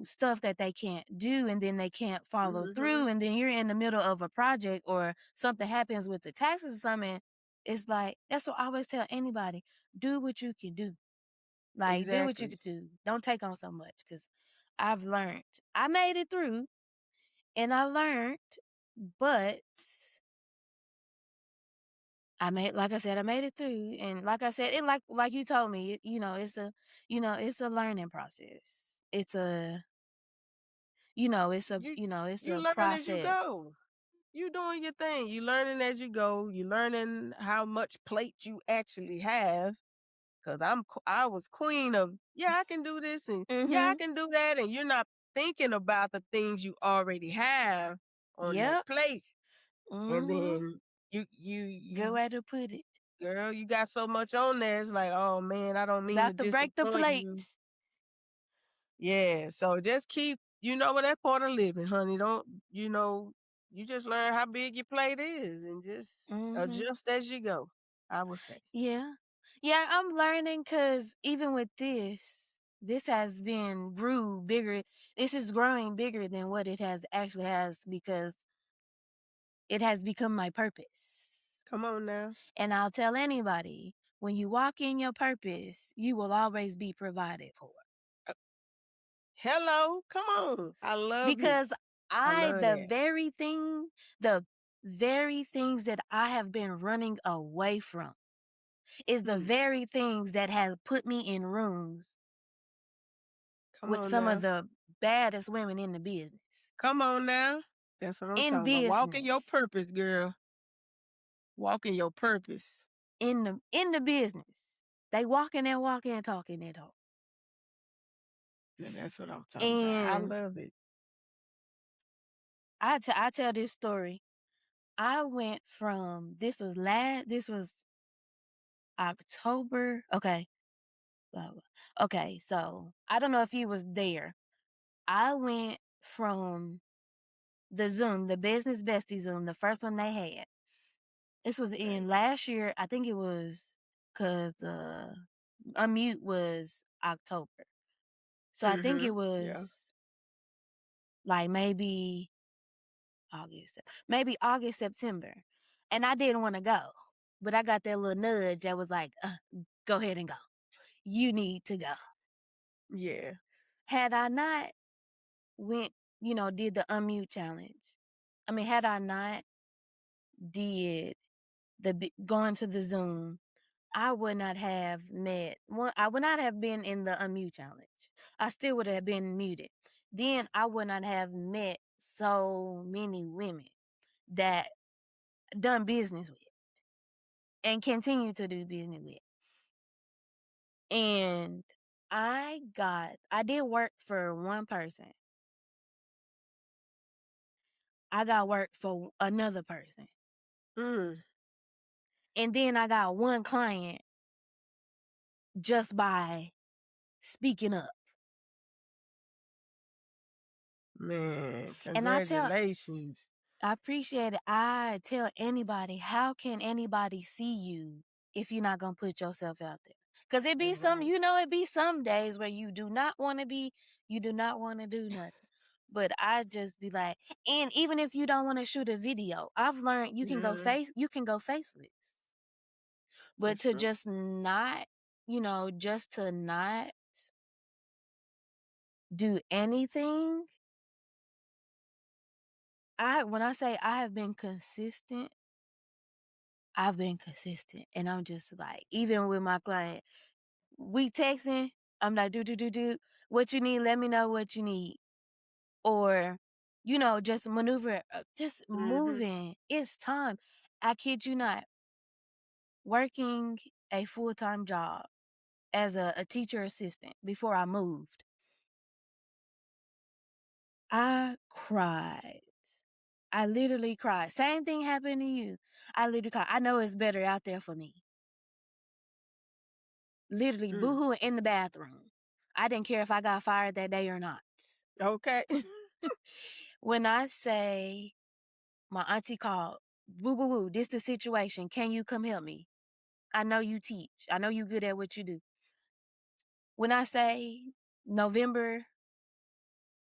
stuff that they can't do, and then they can't follow Mhm. through, and then you're in the middle of a project or something happens with the taxes or something. It's like, that's what I always tell anybody: do what you can do. Like, do what you Exactly. can do. Don't take on so much, because I've learned. I made it through, and I learned, but like I said, I made it through, and like I said, it, like you told me, it's a learning process. You It's you a learn as you process. go. You doing your thing. You learning as you go. You learning how much plate you actually have. Cause I was queen of, yeah, I can do this, and yeah, I Mhm. can do that, and you're not thinking about the things you already have on that Yep. plate. And Mhm. then you Good way to put it. girl, you got so much on there. It's like, oh man, I don't mean to About to break the disappoint plate. you. Yeah, so just keep, that part of living, honey. Don't, you just learn how big your plate is and just Mhm. adjust as you go, I would say. Yeah. Yeah, I'm learning, because even with this has been grew bigger. This is growing bigger than what it has actually has, because it has become my purpose. Come on now. And I'll tell anybody, when you walk in your purpose, you will always be provided for. Uh, Hello, come on. I love it. Because love the that. very things that I have been running away from is the Hmm. very things that have put me in rooms Come with on some of now. the baddest women in the business. Come on now. That's what I'm In talking about. Walk in your business. purpose, girl. Walk in your purpose. In the business. They walking and talking and talk. And that's what I'm talking about. I And love it. I tell this story. I went from this was October. Okay. Blah, blah. Okay, so I don't know if you was there. I went from the Zoom, the Business Bestie Zoom, the first one they had. This was Okay. in last year. I think it was because Unmute was October. So I think it was Yeah. like maybe August, September. And I didn't want to go. But I got that little nudge that was like, go ahead and go. You need to go. Yeah. Had I not went, did the Unmute challenge. I mean, had I not did going to the Zoom, I would not have I would not have been in the Unmute challenge. I still would have been muted. Then I would not have met so many women that done business with and continue to do business with. And I did work for one person. I got work for another person. And then I got one client just by speaking up. Man, And congratulations. I appreciate it. I tell anybody, how can anybody see you if you're not going to put yourself out there? Because it be some days where you do not want to do nothing. But I just be like, and even if you don't want to shoot a video, I've learned you can go faceless. But That's to true. just not, just to not do anything. When I say I have been consistent, I've been consistent. And I'm just like, even with my client, we texting, I'm like, do. What you need, let me know what you need. Or, just maneuver, just moving. It's time. I kid you not. Working a full-time job as a teacher assistant before I moved, I cried. I literally cried. Same thing happened to you. I literally cried. I know it's better out there for me. Literally boohooing in the bathroom. I didn't care if I got fired that day or not. Okay. When I say my auntie called, boo, boo, boo, this the situation. Can you come help me? I know you teach. I know you good at what you do. When I say November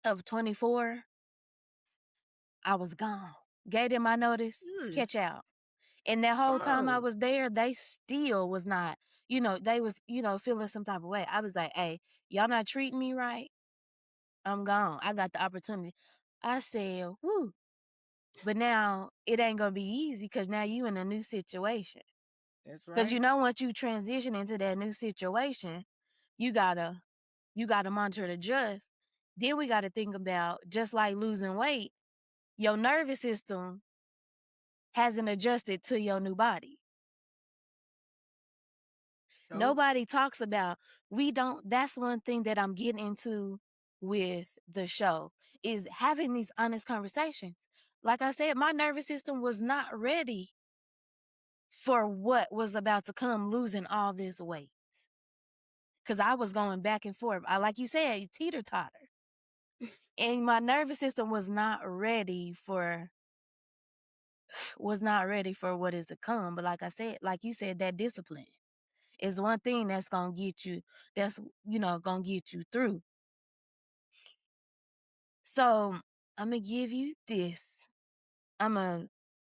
of 24, I was gone. Gave them my notice, catch out. And that whole time I was there, they still was not, they was, feeling some type of way. I was like, hey, y'all not treating me right? I'm gone. I got the opportunity. I said, whoo. But now it ain't going to be easy because now you in a new situation. That's right. Because, once you transition into that new situation, you got to monitor and adjust. Then we got to think about, just like losing weight, your nervous system hasn't adjusted to your new body. Nope. Nobody talks about, that's one thing that I'm getting into with the show, is having these honest conversations. Like I said, my nervous system was not ready for what was about to come, losing all this weight. Because I was going back and forth. Like you said, teeter-totter. And my nervous system was not ready for what is to come. But like I said, like you said, that discipline is one thing that's gonna get you, gonna get you through. So I'm gonna give you this.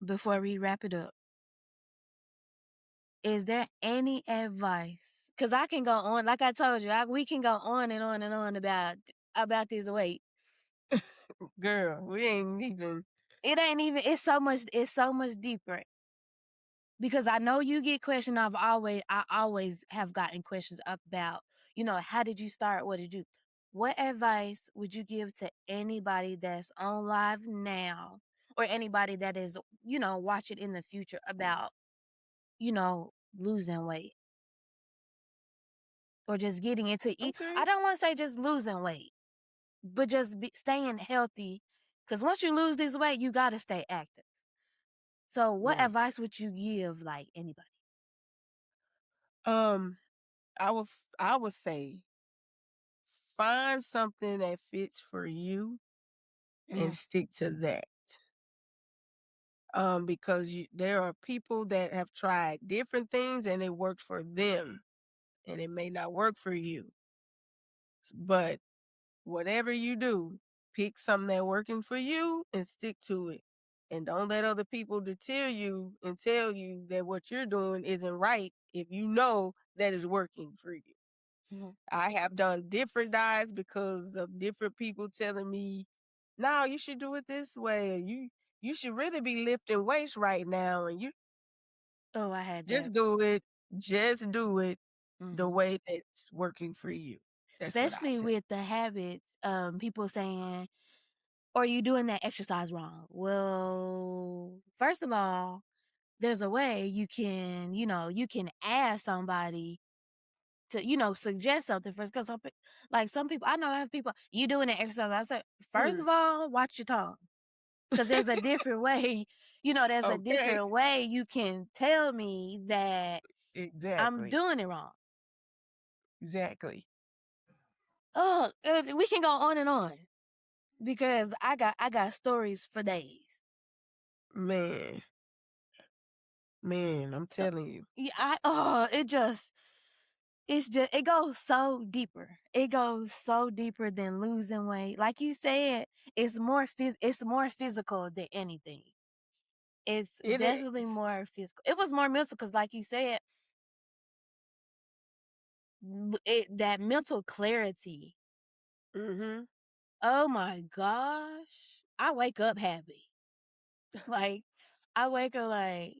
Before we wrap it up, is there any advice? Because I can go on, like I told you, we can go on and on and on about this weight. Girl, we ain't even. It ain't even. It's so much deeper. Because I know you get questioned. I always have gotten questions about, how did you start? What did you? What advice would you give to anybody that's on live now, or anybody that is, watching in the future about, losing weight or just getting into eat? Okay. I don't want to say just losing weight, but just staying healthy. Because once you lose this weight, you got to stay active. So, what Right. advice would you give, like, anybody? I would say find something that fits for you and stick to that. Because there are people that have tried different things and it worked for them, and it may not work for you. But whatever you do, pick something that's working for you and stick to it. And don't let other people deter you and tell you that what you're doing isn't right if you know that it's working for you. I have done different diets because of different people telling me, no, you should do it this way. You should really be lifting weights right now. And you Oh, I had that. just do it. Just do it the Mhm. way that's working for you. That's what I Especially tell. with the habits, people saying, "Are you doing that exercise wrong?" Well, first of all, there's a way you can, you can ask somebody to, suggest something first. Because some people, I know I have people, you doing that exercise. I said, first of all, watch your tongue. Because there's a different way, there's a Okay. different way you can tell me that I'm Exactly. doing it wrong. Exactly. Oh, we can go on and on because I got stories for days. Man, I'm So telling you. yeah, it goes so deeper. It goes so deeper than losing weight. Like you said, it's more physical than anything. It's It definitely is. more physical. It was more mental because, like you said, that mental clarity. Mm-hmm. Oh my gosh, I wake up happy. Like I wake up like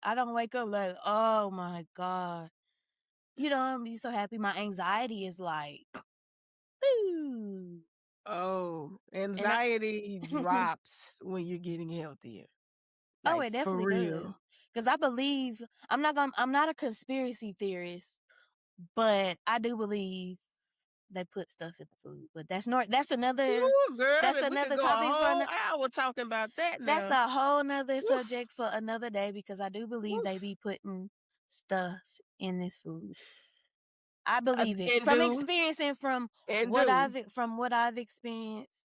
I don't wake up like, oh my God. I'm be so happy. My anxiety is like, ooh. Oh, And anxiety drops when you're getting healthier. oh, Like it for definitely does. real. Because I believe I'm not a conspiracy theorist, but I do believe they put stuff in the food. But that's another Ooh, girl, that's if we could another go a topic for whole hour talking about that that's now. a whole nother Woof, subject for another day because I do believe they woof. be putting stuff in this food. I believe it And from do. experiencing And do. from what I've experienced.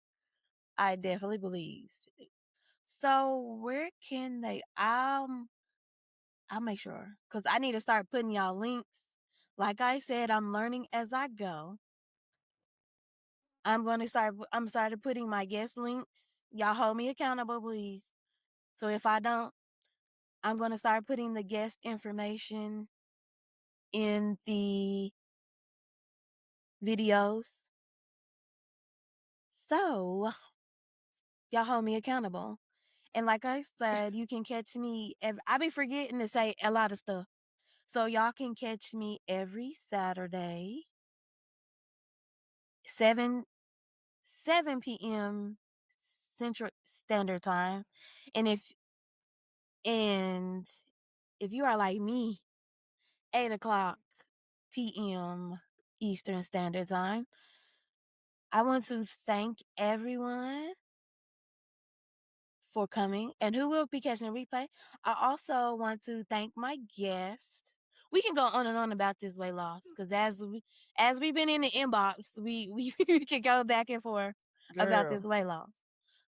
I definitely believe. So where can they? I'll make sure because I need to start putting y'all links. Like I said, I'm learning as I go. I'm started putting my guest links. Y'all hold me accountable, please. So if I don't, I'm going to start putting the guest information in the videos. So y'all hold me accountable. And like I said, you can catch me. I be forgetting to say a lot of stuff. So y'all can catch me every Saturday, 7 p.m. Central Standard Time. And and if you are like me, 8 o'clock p.m. Eastern Standard Time. I want to thank everyone for coming and who will be catching a replay. I also want to thank my guest. We can go on and on about this weight loss because as we've been in the inbox, we can go back and forth about this Girl. weight loss.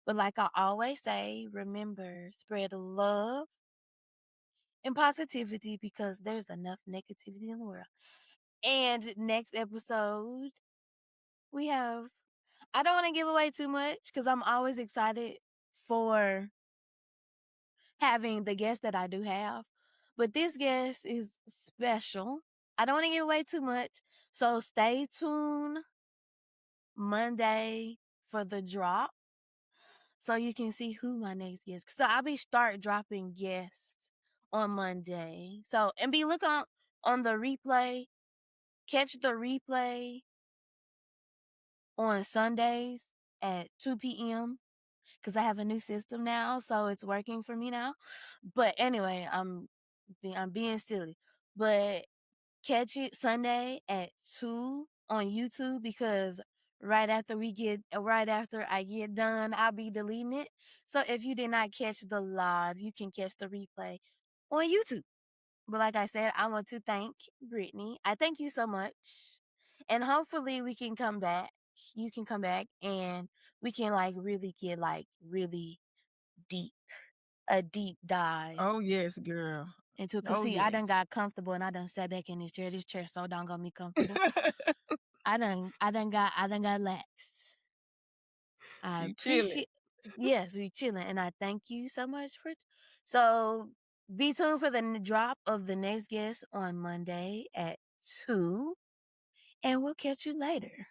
But like I always say, remember, spread love and positivity because there's enough negativity in the world. And next episode, we have I don't want to give away too much because I'm always excited for having the guest that I do have. But this guest is special. I don't want to give away too much. So stay tuned Monday for the drop. so you can see who my next guest. So I'll be start dropping guests on Monday. So and be look on the replay. Catch the replay on Sundays at 2 p.m. because I have a new system now, so it's working for me now. But anyway, I'm being silly. But catch it Sunday at 2 on YouTube because right after I get done, I'll be deleting it. So if you did not catch the live, you can catch the replay on YouTube. But like I said, I want to thank Brittany. I thank you so much. And hopefully we can come back. You can come back and we can like really get like really deep, a deep dive Oh yes, girl. into it. Cause Oh see, I yes. done got comfortable and I done sat back in this chair. This chair so doggone me comfortable. I done got lax. I You chilling. appreciate. Yes, we chilling, and I thank you so much for. So be tuned for the drop of the next guest on Monday at 2, and we'll catch you later.